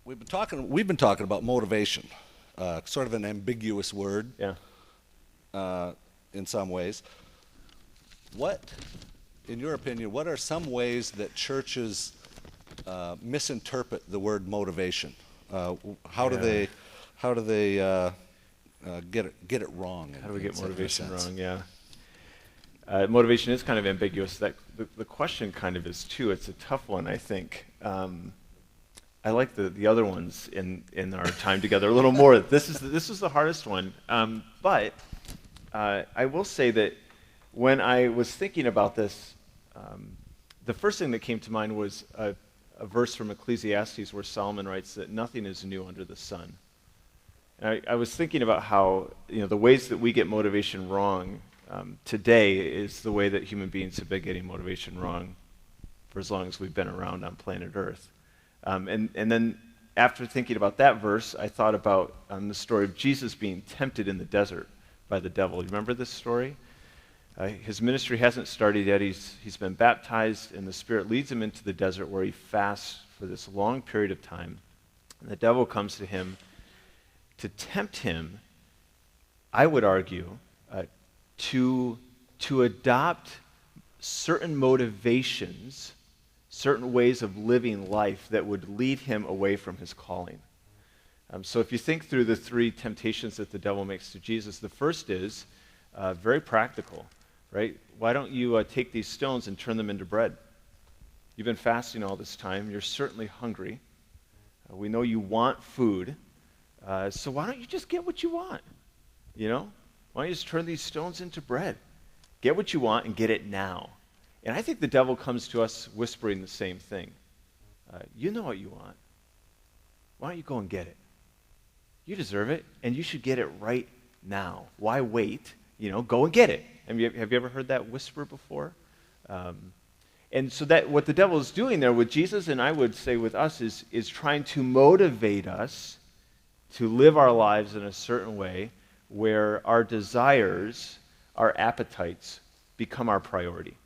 We've been talking about motivation, sort of an ambiguous word Yeah. in some ways. What, in your opinion, what are some ways that churches misinterpret the word motivation? How do Yeah. they get it wrong? How do we in get some motivation sense? wrong? Yeah. Motivation is kind of ambiguous. The question kind of is too. It's a tough one, I think. I like the other ones in our time together a little more. This is the hardest one. But I will say that when I was thinking about this, the first thing that came to mind was a verse from Ecclesiastes where Solomon writes that nothing is new under the sun. And I was thinking about how the ways that we get motivation wrong today is the way that human beings have been getting motivation wrong for as long as we've been around on planet Earth. And then after thinking about that verse, I thought about the story of Jesus being tempted in the desert by the devil. You remember this story? His ministry hasn't started yet. He's been baptized, and the Spirit leads him into the desert where he fasts for this long period of time. And the devil comes to him to tempt him, I would argue, to adopt certain motivations, certain ways of living life that would lead him away from his calling. So if you think through the three temptations that the devil makes to Jesus, the first is very practical, right? Why don't you take these stones and turn them into bread? You've been fasting all this time. You're certainly hungry. We know you want food. So why don't you just get what you want? Why don't you just turn these stones into bread? Get what you want and get it now. And I think the devil comes to us whispering the same thing. You know what you want. Why don't you go and get it? You deserve it, and you should get it right now. Why wait? Go and get it. Have you ever heard that whisper before? And so that what the devil is doing there with Jesus, and I would say with us, is trying to motivate us to live our lives in a certain way where our desires, our appetites, become our priority.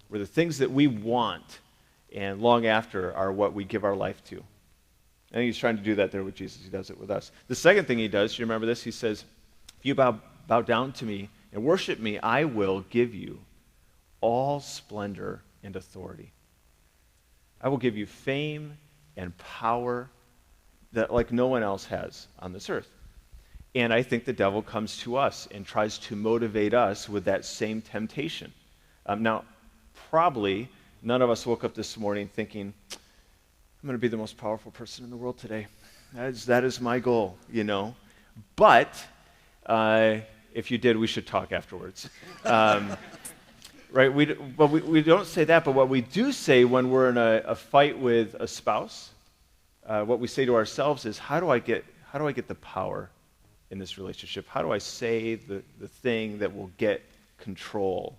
Where the things that we want and long after are what we give our life to. I think he's trying to do that there with Jesus. He does it with us. The second thing he does, you remember this? He says, if you bow down to me and worship me, I will give you all splendor and authority. I will give you fame and power that like no one else has on this earth. And I think the devil comes to us and tries to motivate us with that same temptation. Now, probably none of us woke up this morning thinking, I'm going to be the most powerful person in the world today. That is my goal, But if you did, we should talk afterwards. Right? We don't say that, but what we do say when we're in a fight with a spouse, what we say to ourselves is, how do I get the power in this relationship? How do I say the thing that will get control?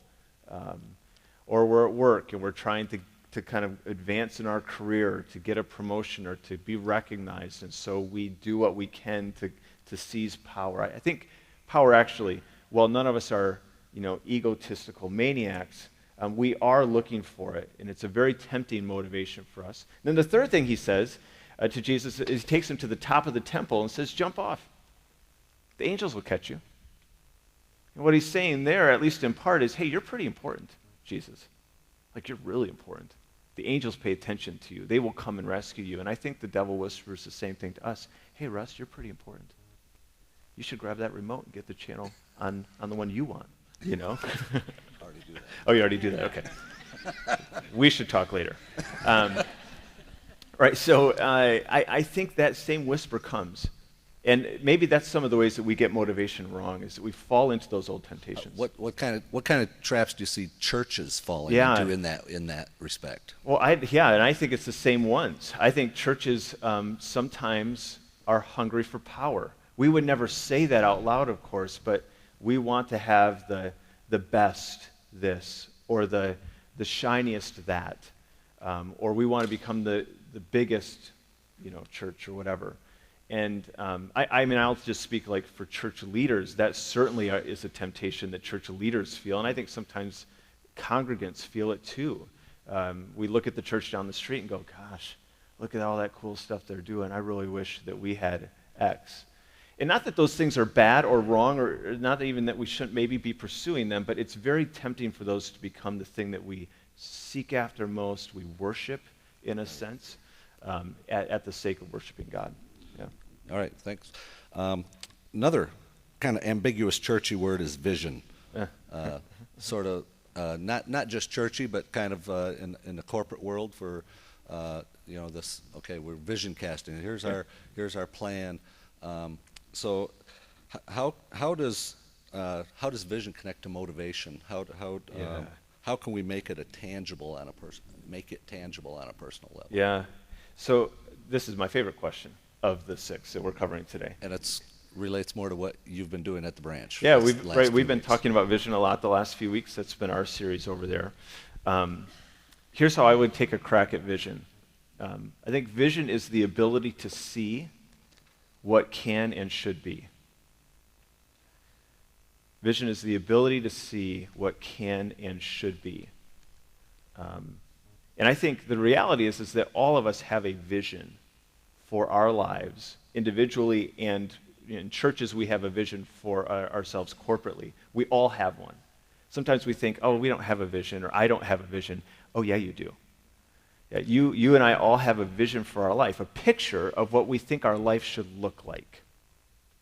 Or we're at work and we're trying to kind of advance in our career, to get a promotion or to be recognized, and so we do what we can to seize power. I think power actually, while none of us are egotistical maniacs, we are looking for it, and it's a very tempting motivation for us. Then the third thing he says to Jesus is he takes him to the top of the temple and says, jump off. The angels will catch you. And what he's saying there, at least in part, is, hey, you're pretty important, Jesus. Like, you're really important. The angels pay attention to you. They will come and rescue you. And I think the devil whispers the same thing to us. Hey, Russ, you're pretty important. You should grab that remote and get the channel on the one you want, Already do that. Oh, you already do that? Okay. We should talk later. Right, so I think that same whisper comes. And maybe that's some of the ways that we get motivation wrong, is that we fall into those old temptations. What kind of traps do you see churches falling into in that respect? Well, and I think it's the same ones. I think churches sometimes are hungry for power. We would never say that out loud, of course, but we want to have the best this, or the shiniest that, or we want to become the biggest, church or whatever. And I mean, I'll just speak like for church leaders. That certainly is a temptation that church leaders feel, and I think sometimes congregants feel it too. We look at the church down the street and go, gosh, look at all that cool stuff they're doing. I really wish that we had X. And not that those things are bad or wrong, or not even that we shouldn't maybe be pursuing them, but it's very tempting for those to become the thing that we seek after most, we worship in a sense, at the sake of worshiping God. Yeah. All right, thanks. Another kind of ambiguous churchy word is vision. Sort of not just churchy, but kind of in the corporate world for this. Okay, we're vision casting. Here's our plan. So how does vision connect to motivation? How can we make it tangible on a personal level? Yeah. So this is my favorite question of the 6 that we're covering today. And it relates more to what you've been doing at the branch. Yeah, we've been talking about vision a lot the last few weeks. That's been our series over there. Here's how I would take a crack at vision. I think vision is the ability to see what can and should be. Vision is the ability to see what can and should be. And I think the reality is that all of us have a vision for our lives, individually, and in churches we have a vision for ourselves corporately. We all have one. Sometimes we think, oh, we don't have a vision, or I don't have a vision. Oh, yeah, you do. Yeah, you and I all have a vision for our life, a picture of what we think our life should look like,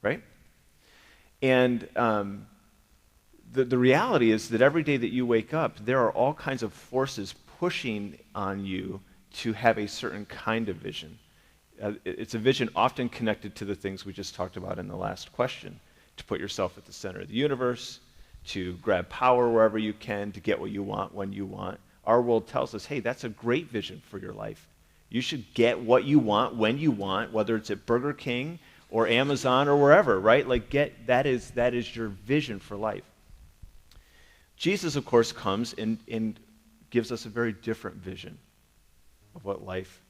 right? And the reality is that every day that you wake up, there are all kinds of forces pushing on you to have a certain kind of vision. It's a vision often connected to the things we just talked about in the last question, to put yourself at the center of the universe, to grab power wherever you can, to get what you want when you want. Our world tells us, hey, that's a great vision for your life. You should get what you want when you want, whether it's at Burger King or Amazon or wherever, right? Like that is your vision for life. Jesus, of course, comes and gives us a very different vision of what life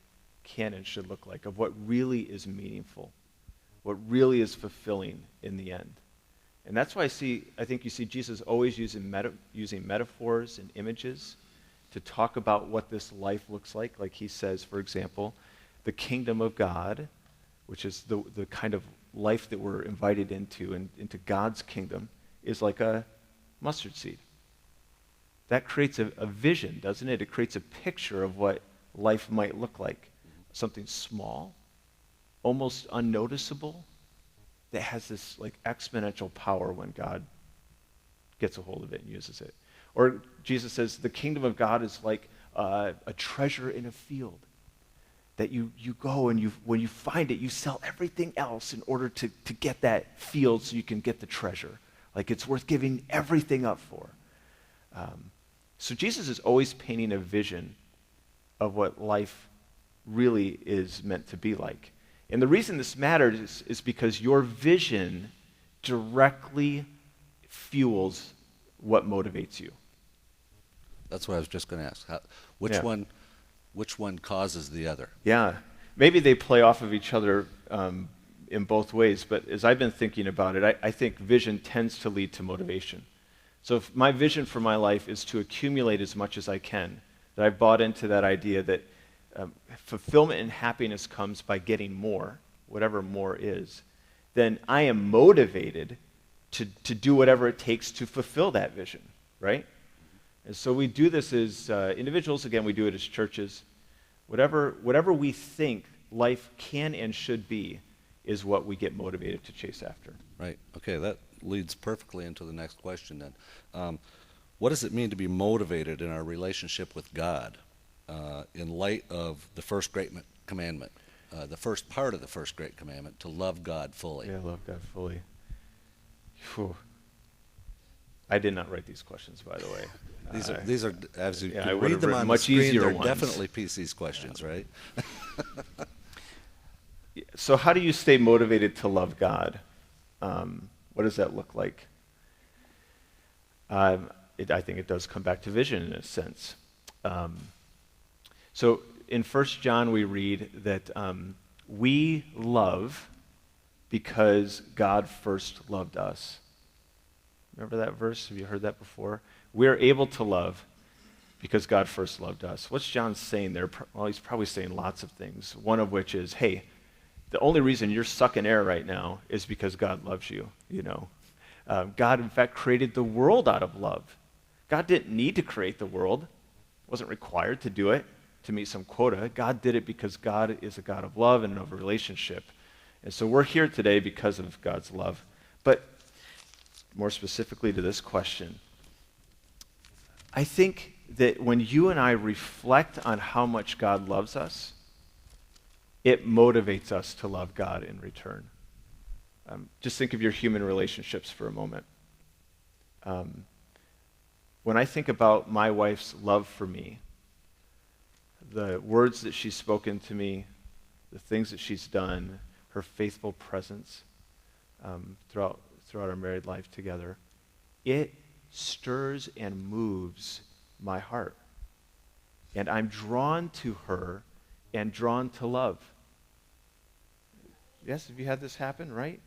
can and should look like, of what really is meaningful, what really is fulfilling in the end. And that's why I think you see Jesus always using metaphors and images to talk about what this life looks like. Like he says, for example, the kingdom of God, which is the kind of life that we're invited into, and into God's kingdom, is like a mustard seed. That creates a vision, doesn't it? It creates a picture of what life might look like. Something small, almost unnoticeable, that has this like exponential power when God gets a hold of it and uses it. Or Jesus says the kingdom of God is like a treasure in a field, that you go and when you find it, you sell everything else in order to get that field so you can get the treasure. Like it's worth giving everything up for. So Jesus is always painting a vision of what life really is meant to be like. And the reason this matters is because your vision directly fuels what motivates you. That's what I was just going to ask. Which one causes the other? Yeah. Maybe they play off of each other in both ways, but as I've been thinking about it, I think vision tends to lead to motivation. So if my vision for my life is to accumulate as much as I can, that I've bought into that idea that fulfillment and happiness comes by getting more, whatever more is, then I am motivated to do whatever it takes to fulfill that vision, right? And so we do this as individuals, again, we do it as churches. Whatever we think life can and should be is what we get motivated to chase after. Right. Okay, that leads perfectly into the next question then. What does it mean to be motivated in our relationship with God in light of the first great commandment, the first part of the first great commandment, to love God fully? Yeah, love God fully. Whew. I did not write these questions, by the way. These are as you can read them on much the screen, they're ones. definitely PC's questions, right? So how do you stay motivated to love God? What does that look like? I think it does come back to vision in a sense. So in 1 John we read that we love because God first loved us. Remember that verse? Have you heard that before? We are able to love because God first loved us. What's John saying there? Well, he's probably saying lots of things, one of which is, hey, the only reason you're sucking air right now is because God loves you, you know. God, in fact, created the world out of love. God didn't need to create the world, wasn't required to do it to meet some quota. God did it because God is a God of love and of a relationship. And so we're here today because of God's love. But more specifically to this question, I think that when you and I reflect on how much God loves us, it motivates us to love God in return. Just think of your human relationships for a moment. When I think about my wife's love for me, the words that she's spoken to me, the things that she's done, her faithful presence throughout our married life together, it stirs and moves my heart. And I'm drawn to her and drawn to love. Yes, have you had this happen, right?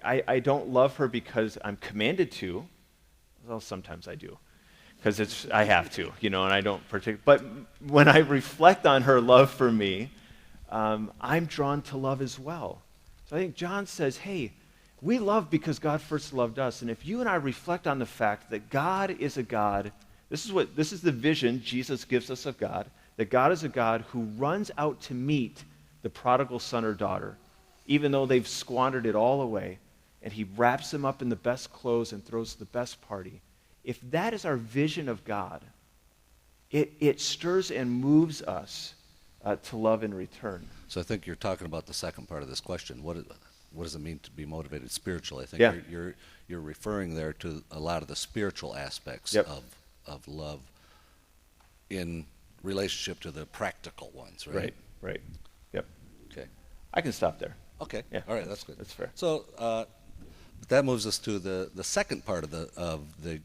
I don't love her because I'm commanded to. Well, sometimes I do, because I have to, you know, and I don't particularly. But when I reflect on her love for me, I'm drawn to love as well. So I think John says, hey, we love because God first loved us. And if you and I reflect on the fact that God is a God, this is the vision Jesus gives us of God, that God is a God who runs out to meet the prodigal son or daughter, even though they've squandered it all away, and he wraps them up in the best clothes and throws the best party. If that is our vision of God, it stirs and moves us to love in return. So I think you're talking about the second part of this question. What does it mean to be motivated spiritually? I think you're referring there to a lot of the spiritual aspects of love in relationship to the practical ones, right? Right. Yep. Okay. I can stop there. Okay. Yeah, all right, that's good. That's fair. So that moves us to the second part of the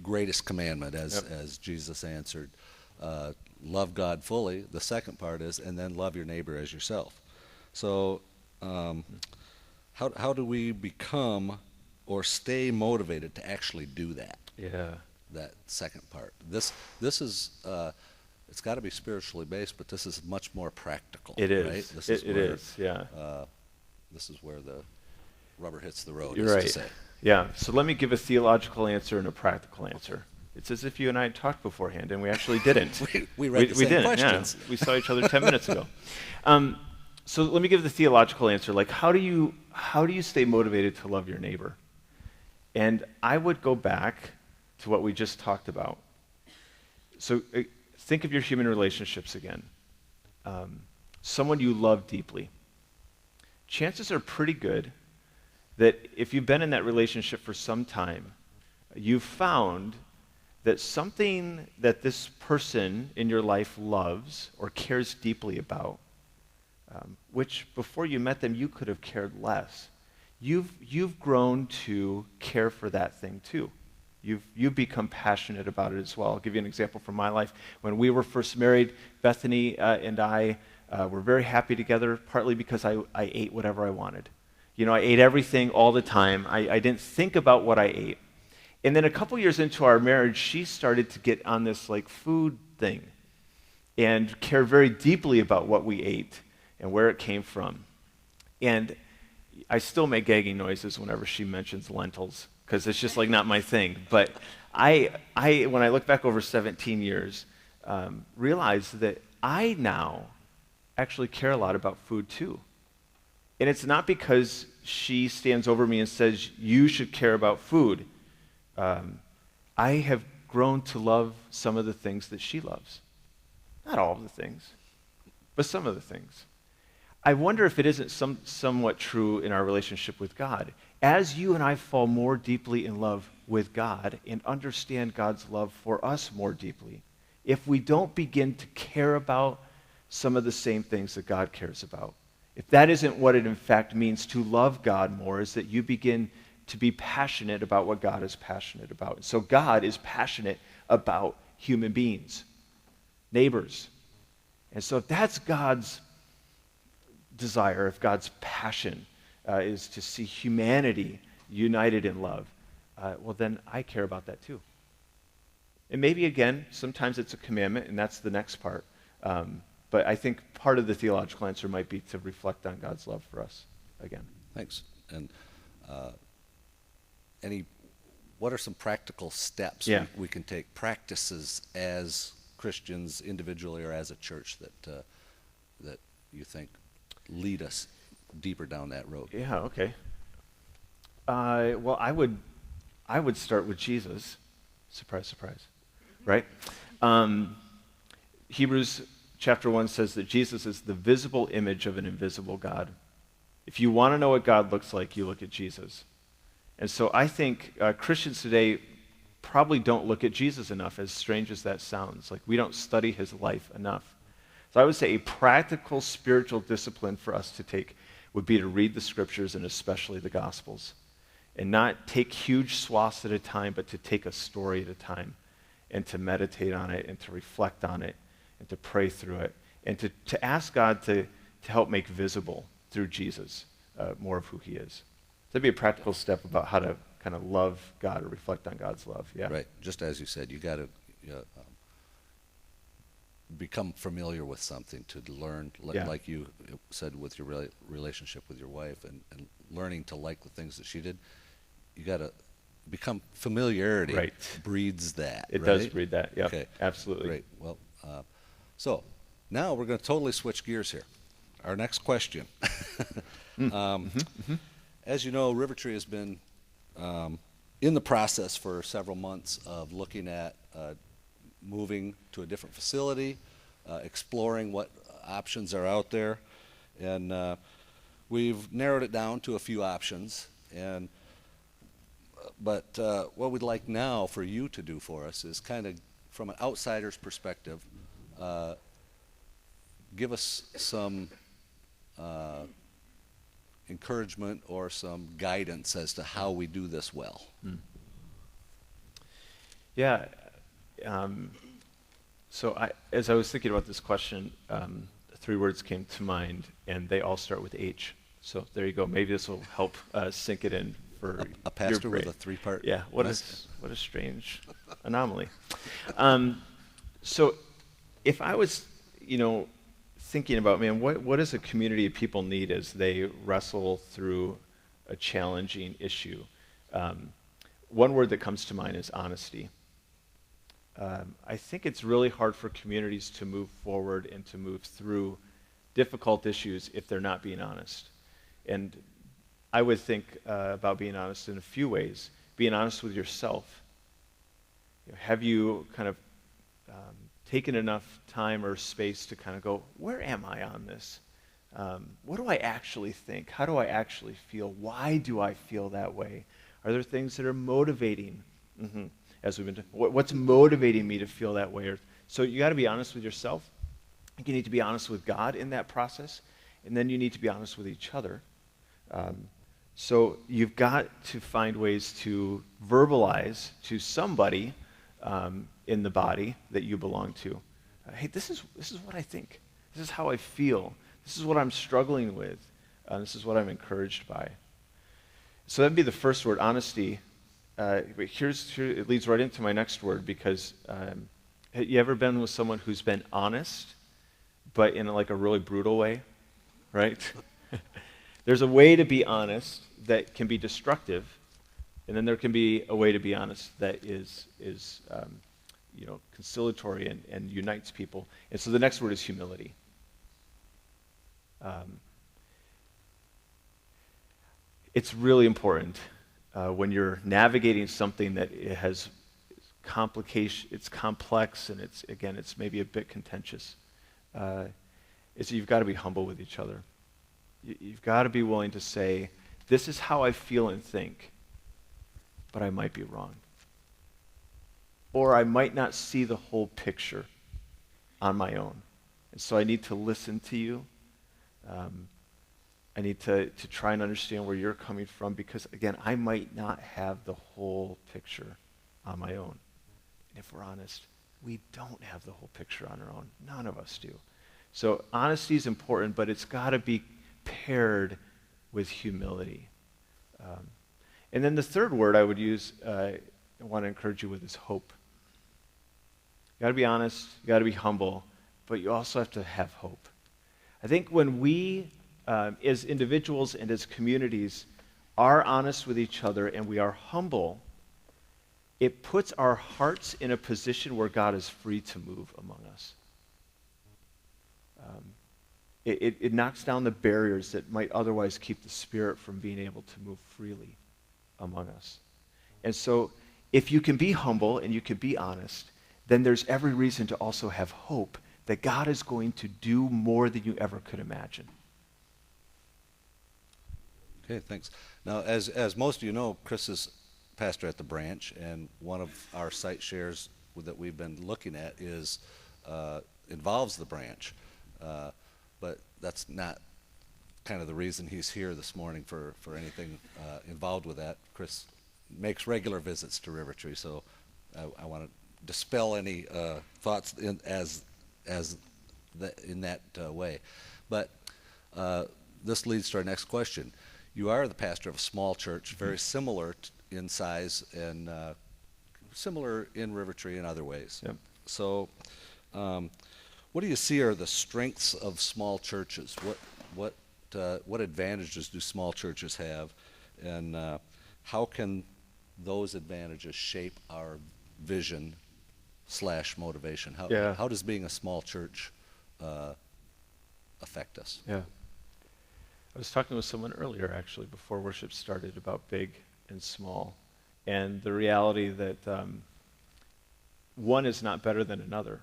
greatest commandment, as Jesus answered, love God fully. The second part is, and then love your neighbor as yourself. So how do we become or stay motivated to actually do that? Yeah. That second part. This is it's got to be spiritually based, but this is much more practical. It is. Right? This It is. Yeah. This is where the rubber hits the road. You're right. To say. Yeah. So let me give a theological answer and a practical answer. It's as if you and I had talked beforehand, and we actually didn't. we read the same didn't, questions. Yeah. We saw each other 10 minutes ago. So let me give the theological answer. Like, how do you stay motivated to love your neighbor? And I would go back to what we just talked about. So think of your human relationships again. Someone you love deeply. Chances are pretty good that if you've been in that relationship for some time, you've found that something that this person in your life loves or cares deeply about, which before you met them you could have cared less, you've grown to care for that thing too. You've become passionate about it as well. I'll give you an example from my life. When we were first married, Bethany and I were very happy together, partly because I ate whatever I wanted. You know, I ate everything all the time. I didn't think about what I ate. And then a couple years into our marriage, she started to get on this like food thing and care very deeply about what we ate and where it came from. And I still make gagging noises whenever she mentions lentils, because it's just like not my thing. But I when I look back over 17 years, realize that I now actually care a lot about food too. And it's not because she stands over me and says, you should care about food. I have grown to love some of the things that she loves. Not all of the things, but some of the things. I wonder if it isn't somewhat true in our relationship with God. As you and I fall more deeply in love with God and understand God's love for us more deeply, if we don't begin to care about some of the same things that God cares about, if that isn't what it in fact means to love God more, is that you begin to be passionate about what God is passionate about. So God is passionate about human beings, neighbors. And so if that's God's desire, if God's passion is to see humanity united in love, well then I care about that too. And maybe, again, sometimes it's a commandment, and that's the next part. But I think part of the theological answer might be to reflect on God's love for us again. Thanks. And what are some practical steps we can take, practices as Christians individually or as a church that you think lead us deeper down that road? Yeah, okay. Well, I would start with Jesus. Surprise, surprise. Right? Hebrews chapter 1 says that Jesus is the visible image of an invisible God. If you want to know what God looks like, you look at Jesus. And so I think Christians today probably don't look at Jesus enough, as strange as that sounds. Like, we don't study his life enough. So I would say a practical spiritual discipline for us to take would be to read the scriptures, and especially the Gospels, and not take huge swaths at a time, but to take a story at a time and to meditate on it and to reflect on it and to pray through it and to ask God to help make visible through Jesus more of who he is. That'd be a practical step about how to kind of love God or reflect on God's love. Yeah. Right. Just as you said, you got to become familiar with something to learn, like you said with your relationship with your wife and learning to like the things that she did. You got to become familiarity. Right. Breeds that. It right? does breed that. Yeah. Okay. Absolutely. Great. Well, so now we're going to totally switch gears here. Our next question. As you know, RiverTree has been in the process for several months of looking at moving to a different facility, exploring what options are out there, and we've narrowed it down to a few options. But what we'd like now for you to do for us is kind of, from an outsider's perspective, give us some encouragement or some guidance as to how we do this well. Yeah. So as I was thinking about this question, 3 words came to mind, and they all start with H. So there you go. Maybe this will help sink it in for a pastor with a 3-part. Yeah. What a strange anomaly. So if I was, thinking about, man, what does a community of people need as they wrestle through a challenging issue? One word that comes to mind is honesty. I think it's really hard for communities to move forward and to move through difficult issues if they're not being honest. And I would think about being honest in a few ways. Being honest with yourself. Have you kind of taken enough time or space to kind of go, where am I on this? What do I actually think? How do I actually feel? Why do I feel that way? Are there things that are motivating? As we've been doing, what's motivating me to feel that way? So you got to be honest with yourself. You need to be honest with God in that process, and then you need to be honest with each other. So you've got to find ways to verbalize to somebody in the body that you belong to. Hey, this is what I think. This is how I feel. This is what I'm struggling with. This is what I'm encouraged by. So that'd be the first word, honesty. It leads right into my next word, because have you ever been with someone who's been honest, but in a really brutal way, right? There's a way to be honest that can be destructive, and then there can be a way to be honest that is conciliatory and unites people. And so the next word is humility. It's really important when you're navigating something that it has complication, it's complex, and it's maybe a bit contentious. Is you've got to be humble with each other. You've got to be willing to say, this is how I feel and think, but I might be wrong. Or I might not see the whole picture on my own. And so I need to listen to you. I need to try and understand where you're coming from, because, again, I might not have the whole picture on my own. And if we're honest, we don't have the whole picture on our own. None of us do. So honesty is important, but it's got to be paired with humility. And then the third word I would use, I want to encourage you with, is hope. You got to be honest, you got to be humble, but you also have to have hope. I think when we, as individuals and as communities, are honest with each other and we are humble, it puts our hearts in a position where God is free to move among us. It knocks down the barriers that might otherwise keep the Spirit from being able to move freely among us. And so if you can be humble and you can be honest, then there's every reason to also have hope that God is going to do more than you ever could imagine. Okay, thanks. Now, as most of you know, Chris is pastor at the branch, and one of our site shares that we've been looking at involves the branch. But that's not kind of the reason he's here this morning for anything involved with that. Chris makes regular visits to RiverTree, so I want to dispel any thoughts in that way. But this leads to our next question. You are the pastor of a small church, very similar in size and similar in RiverTree in other ways. Yep. So what do you see are the strengths of small churches? What advantages do small churches have, and how can those advantages shape our vision / motivation? How does being a small church affect us? Yeah. I was talking with someone earlier, actually, before worship started, about big and small, and the reality that one is not better than another.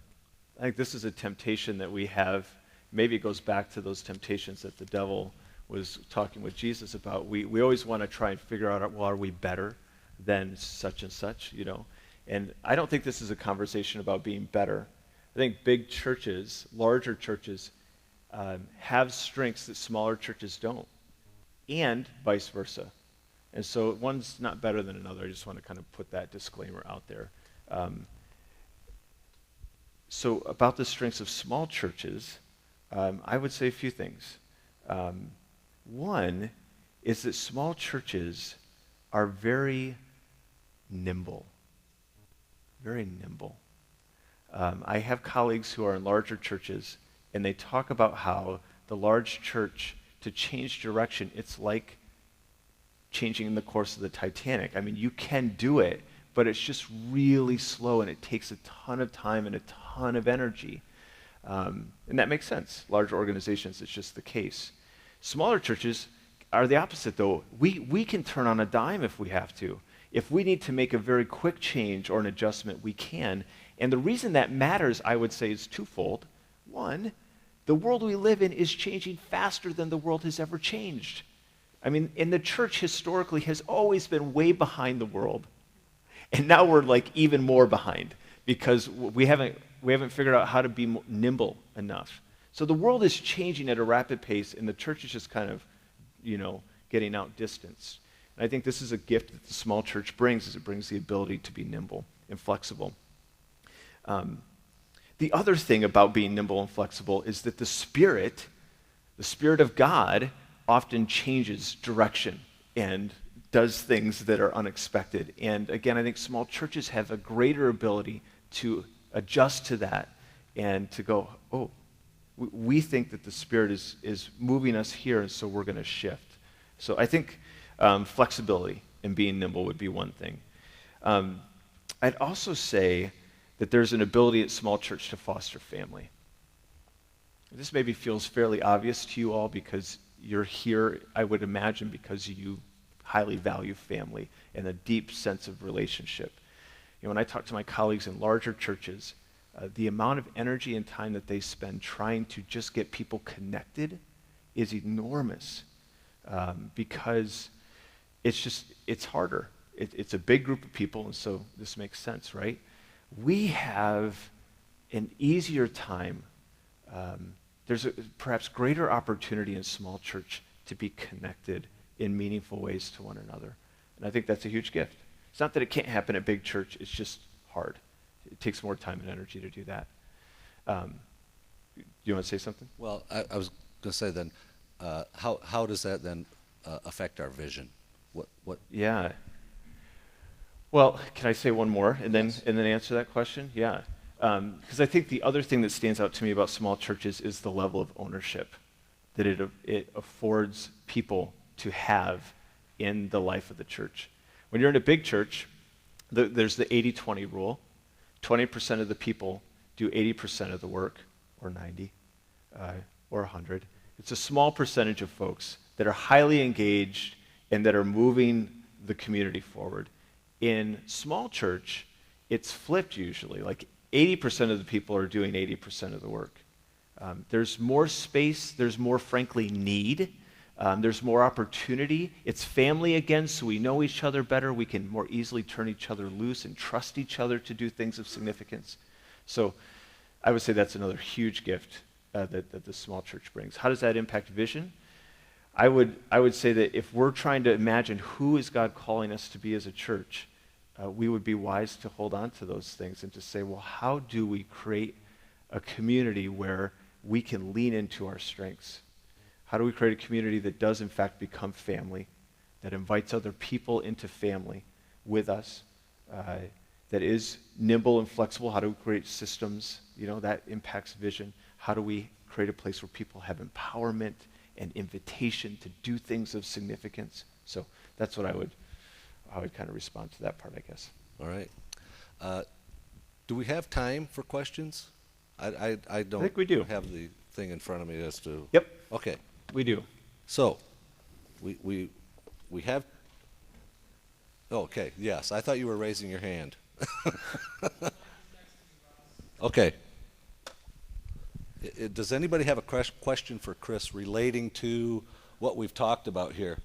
I think this is a temptation that we have. Maybe it goes back to those temptations that the devil was talking with Jesus about. We always want to try and figure out, well, are we better than such and such, you know? And I don't think this is a conversation about being better. I think big churches, larger churches, have strengths that smaller churches don't, and vice versa. And so one's not better than another. I just want to kind of put that disclaimer out there. So about the strengths of small churches, I would say a few things. One is that small churches are very nimble. Very nimble. I have colleagues who are in larger churches, and they talk about how the large church, to change direction, it's like changing the course of the Titanic. I mean, you can do it, but it's just really slow, and it takes a ton of time and a ton of energy. And that makes sense. Larger organizations, it's just the case. Smaller churches are the opposite, though. We can turn on a dime if we have to. If we need to make a very quick change or an adjustment, we can. And the reason that matters, I would say, is twofold. One, the world we live in is changing faster than the world has ever changed. I mean, and the church historically has always been way behind the world. And now we're like even more behind because we haven't figured out how to be nimble enough. So the world is changing at a rapid pace, and the church is just kind of, getting outdistanced. And I think this is a gift that the small church brings, is it brings the ability to be nimble and flexible. The other thing about being nimble and flexible is that the Spirit of God, often changes direction and does things that are unexpected. And again, I think small churches have a greater ability to adjust to that and to go, oh, we think that the Spirit is moving us here, and so we're going to shift. So I think flexibility and being nimble would be one thing. I'd also say that there's an ability at small church to foster family. This maybe feels fairly obvious to you all because you're here, I would imagine, because you highly value family and a deep sense of relationship. When I talk to my colleagues in larger churches, the amount of energy and time that they spend trying to just get people connected is enormous because it's harder. It's a big group of people, and so this makes sense, right? We have an easier time. There's a perhaps greater opportunity in small church to be connected in meaningful ways to one another. And I think that's a huge gift. It's not that it can't happen at big church, it's just hard. It takes more time and energy to do that. Do you want to say something? Well, I was going to say then, how does that then affect our vision? What? Yeah. Well, can I say one more and then answer that question? Yeah. Because I think the other thing that stands out to me about small churches is the level of ownership that it affords people to have in the life of the church. When you're in a big church, there's the 80-20 rule. 20% of the people do 80% of the work, or 90, or 100. It's a small percentage of folks that are highly engaged and that are moving the community forward. In small church, it's flipped usually. Like 80% of the people are doing 80% of the work. There's more space. There's more, frankly, need. There's more opportunity. It's family again, so we know each other better. We can more easily turn each other loose and trust each other to do things of significance. So I would say that's another huge gift that the small church brings. How does that impact vision? I would say that if we're trying to imagine who is God calling us to be as a church, we would be wise to hold on to those things and to say, well, how do we create a community where we can lean into our strengths? How do we create a community that does, in fact, become family, that invites other people into family with us, that is nimble and flexible? How do we create systems, that impacts vision? How do we create a place where people have empowerment and invitation to do things of significance? So that's what I would kind of respond to that part, I guess. All right. Do we have time for questions? I don't think we do. have the thing in front of me as to... Yep. Okay. We do. So, we have... Okay, yes. I thought you were raising your hand. Okay. Does anybody have a question for Chris relating to what we've talked about here?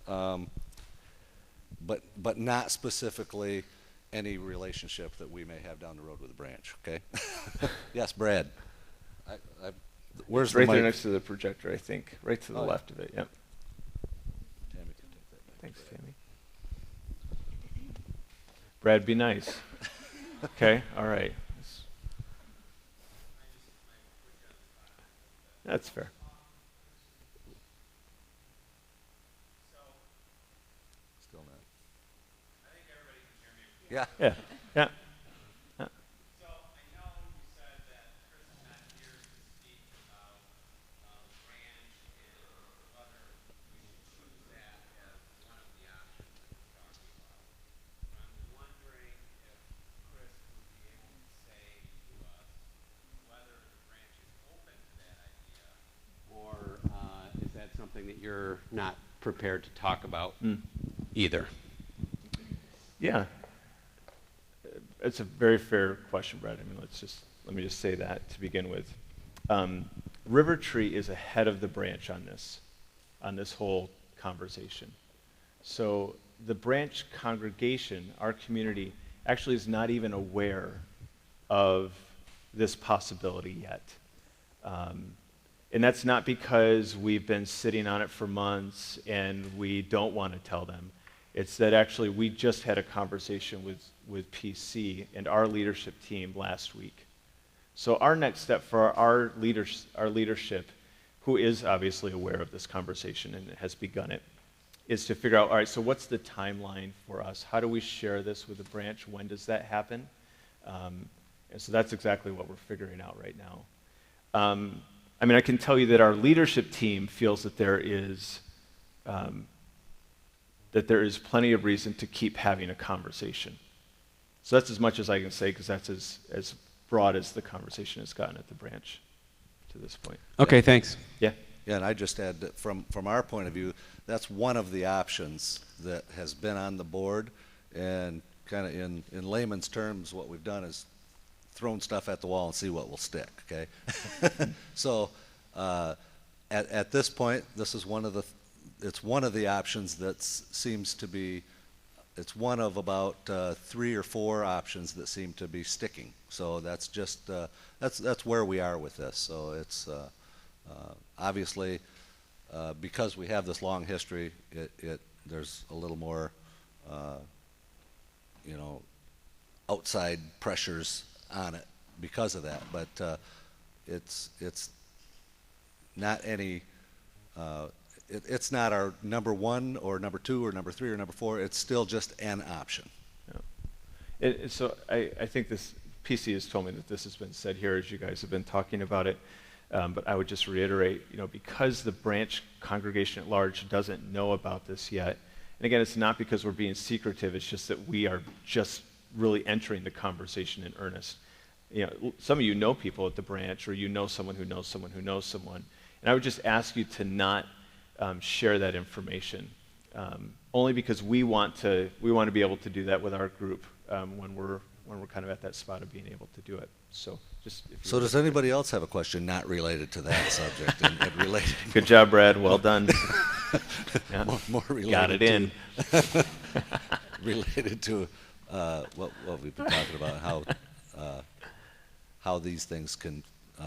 But not specifically any relationship that we may have down the road with the branch, okay? Yes, Brad. Where's the right mic? there next to the projector, I think. Right to the left of it, yep. Tammy can take that back. Thanks, Tammy. Brad, be nice. Okay, all right. That's fair. Still not. I think everybody can hear me. Yeah. Yeah. So I know you said that Chris is not here to speak about branch and whether we should choose that as one of the options that we're talking about. I'm wondering if Chris would be able to say to us whether the branch is open to that idea, or is that something that you're not prepared to talk about either? Yeah. It's a very fair question, Brad. I mean, let me just say that to begin with. RiverTree is ahead of the branch on this whole conversation. So the branch congregation, our community, actually is not even aware of this possibility yet. And that's not because we've been sitting on it for months and we don't want to tell them. It's that actually we just had a conversation with PC and our leadership team last week. So our next step for our leadership, who is obviously aware of this conversation and has begun it, is to figure out, all right, so what's the timeline for us? How do we share this with the branch? When does that happen? And so that's exactly what we're figuring out right now. I mean, I can tell you that our leadership team feels that there is plenty of reason to keep having a conversation. So that's as much as I can say, because that's as broad as the conversation has gotten at the branch to this point. Okay, thanks. Yeah. Yeah, and I just add that from our point of view, that's one of the options that has been on the board, and kind of in layman's terms, what we've done is thrown stuff at the wall and see what will stick, okay? So at this point, this is it's one of the options that seems to be, it's one of about 3 or 4 options that seem to be sticking. So that's just, that's where we are with this. So it's obviously, because we have this long history, there's a little more, outside pressures on it because of that. But it's not any, it's not our number 1 or number 2 or number 3 or number 4. It's still just an option. Yeah. So I think this PC has told me that this has been said here as you guys have been talking about it, but I would just reiterate, because the branch congregation at large doesn't know about this yet, and again, it's not because we're being secretive, it's just that we are just really entering the conversation in earnest. Some of you know people at the branch, or you know someone who knows someone who knows someone, and I would just ask you to not share that information, only because we want to be able to do that with our group when we're kind of at that spot of being able to do it. So So does anybody else have a question not related to that subject and related? Good job, Brad. Well done. Yeah. More related. Got it in. Related to what we've been talking about, how these things can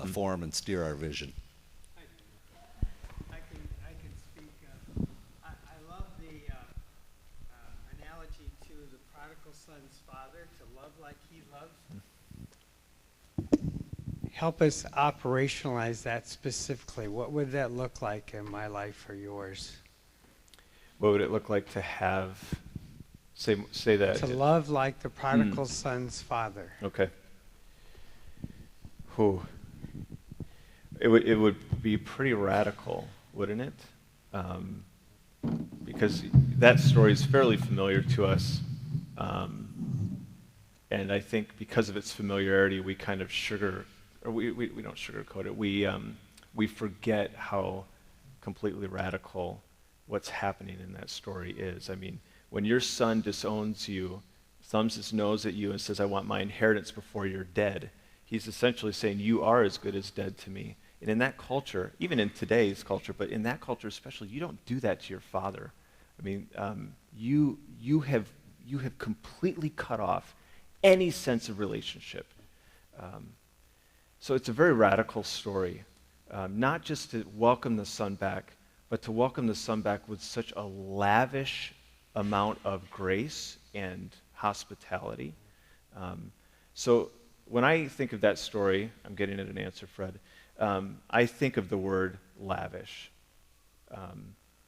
form and steer our vision. I can speak. I love the analogy to the prodigal son's father, to love like he loves. Help us operationalize that specifically. What would that look like in my life or yours? What would it look like to have, say that? To love like the prodigal son's father. Okay. Whew. It would be pretty radical, wouldn't it? Because that story is fairly familiar to us. And I think because of its familiarity, we kind of we don't sugarcoat it. We forget how completely radical what's happening in that story is. I mean, when your son disowns you, thumbs his nose at you and says, "I want my inheritance before you're dead," he's essentially saying, "You are as good as dead to me." And in that culture, even in today's culture, but in that culture especially, you don't do that to your father. I mean, you have completely cut off any sense of relationship. So it's a very radical story, not just to welcome the son back, but to welcome the son back with such a lavish amount of grace and hospitality. So when I think of that story, I'm getting at an answer, Fred, I think of the word lavish.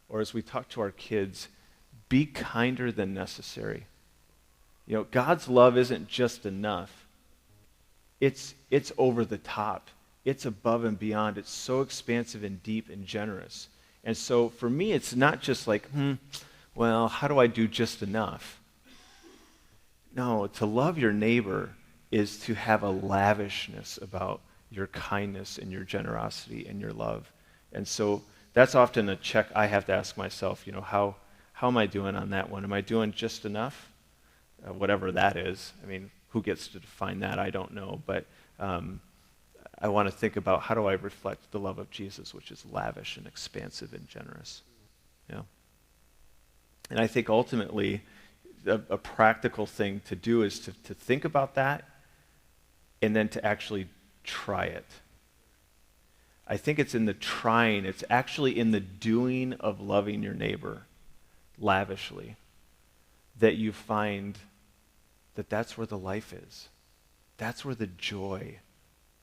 Or as we talk to our kids, be kinder than necessary. God's love isn't just enough. It's over the top. It's above and beyond. It's so expansive and deep and generous. And so for me, it's not just like, well, how do I do just enough? No, to love your neighbor is to have a lavishness about your kindness and your generosity and your love. And so that's often a check I have to ask myself, how am I doing on that one? Am I doing just enough? Whatever that is. I mean, who gets to define that? I don't know. But I want to think about how do I reflect the love of Jesus, which is lavish and expansive and generous. And I think ultimately a practical thing to do is to think about that and then to actually try it. I think it's in the trying, it's actually in the doing of loving your neighbor lavishly that you find that that's where the life is. That's where the joy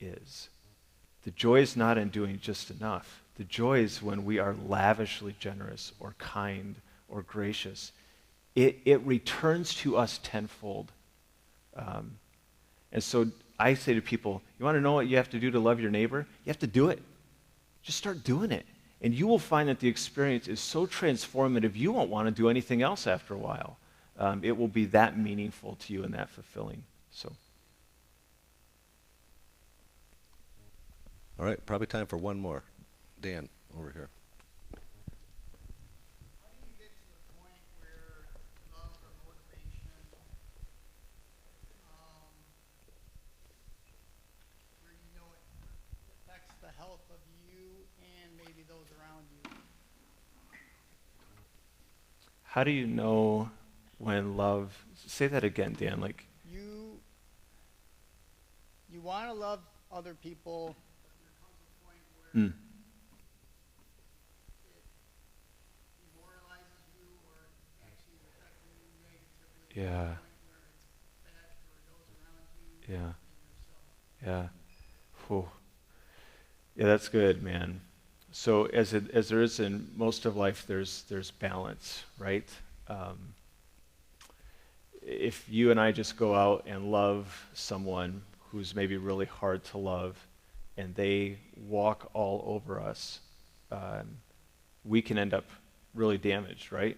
is. The joy is not in doing just enough. The joy is when we are lavishly generous or kind or gracious. It returns to us tenfold. And so I say to people, you want to know what you have to do to love your neighbor? You have to do it. Just start doing it. And you will find that the experience is so transformative, you won't want to do anything else after a while. It will be that meaningful to you and that fulfilling. So. All right, probably time for one more. Dan, over here. How do you get to the point where love or motivation, where it affects the health of you and maybe those around you? How do you know when love, say that again, Dan, like. You want to love other people, but there comes a point where it demoralizes you or actually is affecting you negatively. Yeah. To the point where it's bad for those around you Yeah. and yourself. Yeah. Whew. Yeah, that's good, man. So as there is in most of life, there's balance, right? If you and I just go out and love someone who's maybe really hard to love, and they walk all over us, we can end up really damaged, right?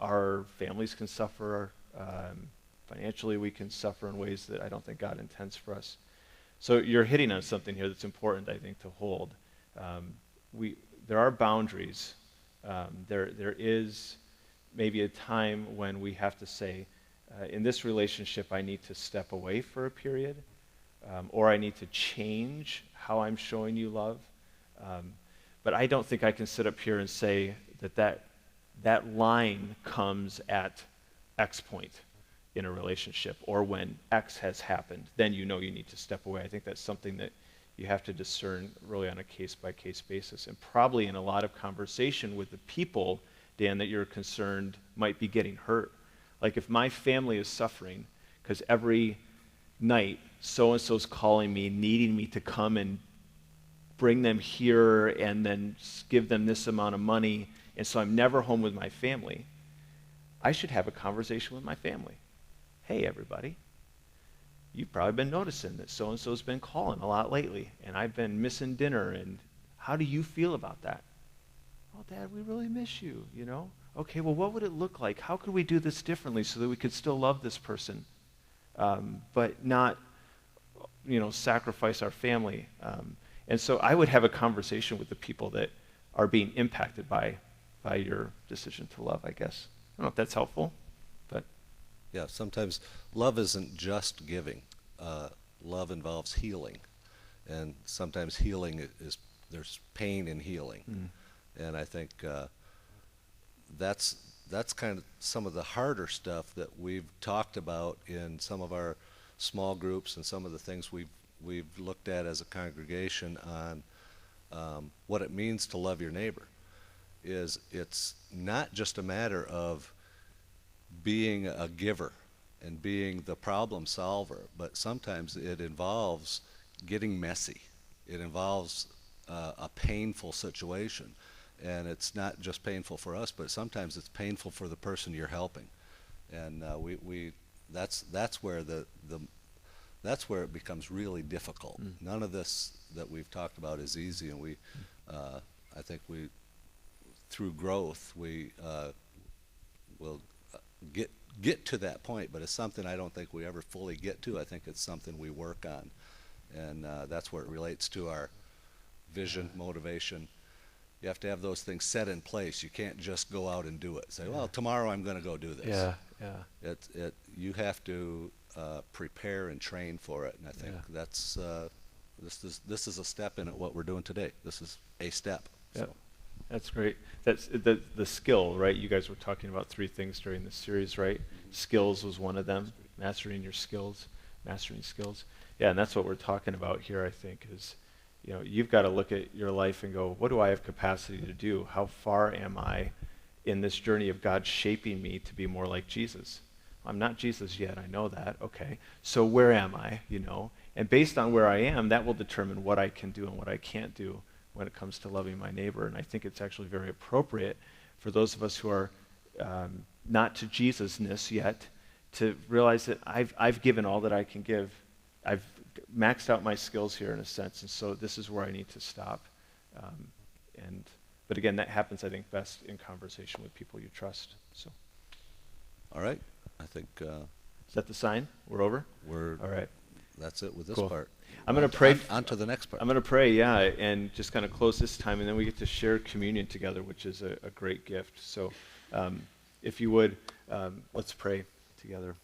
Our families can suffer. Financially, we can suffer in ways that I don't think God intends for us. So you're hitting on something here that's important, I think, to hold. There are boundaries. There is maybe a time when we have to say, in this relationship, I need to step away for a period, or I need to change how I'm showing you love. But I don't think I can sit up here and say that line comes at X point in a relationship, or when X has happened, then you know you need to step away. I think that's something that you have to discern really on a case-by-case basis, and probably in a lot of conversation with the people, Dan, that you're concerned might be getting hurt. Like if my family is suffering because every night so-and-so's calling me, needing me to come and bring them here and then give them this amount of money, and so I'm never home with my family, I should have a conversation with my family. Hey, everybody, you've probably been noticing that so-and-so's been calling a lot lately, and I've been missing dinner, and how do you feel about that? Oh, Dad, we really miss you, you know? Okay, well, what would it look like? How could we do this differently so that we could still love this person, but not, sacrifice our family? And so I would have a conversation with the people that are being impacted by your decision to love, I guess. I don't know if that's helpful, but... Yeah, sometimes love isn't just giving. Love involves healing. And sometimes healing there's pain in healing. And I think that's kind of some of the harder stuff that we've talked about in some of our small groups and some of the things we've looked at as a congregation on what it means to love your neighbor. It's not just a matter of being a giver and being the problem solver, but sometimes it involves getting messy. It involves a painful situation, and it's not just painful for us, but sometimes it's painful for the person you're helping, and that's where that's where it becomes really difficult. None of this that we've talked about is easy, and I think through growth we will get to that point, but it's something I don't think we ever fully get to. I think it's something we work on, and that's where it relates to our vision, motivation. You have to have those things set in place. You can't just go out and do it. Say, well, tomorrow I'm going to go do this. You have to prepare and train for it, and I think that's this is a step in it. What we're doing today, this is a step. So. That's great. That's the skill, right? You guys were talking about 3 things during this series, right? Skills was one of them. Mastering skills. Yeah, and that's what we're talking about here, I think, is, you've got to look at your life and go, what do I have capacity to do? How far am I in this journey of God shaping me to be more like Jesus? I'm not Jesus yet, I know that. Okay, so where am I, And based on where I am, that will determine what I can do and what I can't do when it comes to loving my neighbor. And I think it's actually very appropriate for those of us who are not to Jesus-ness yet to realize that I've given all that I can give. I've maxed out my skills here in a sense, and so this is where I need to stop. But again, that happens, I think, best in conversation with people you trust. So, all right, I think. Is that the sign? We're over? All right. That's it with this part. I'm going to pray. On to the next part. I'm going to pray, and just kind of close this time, and then we get to share communion together, which is a great gift. So if you would, let's pray together.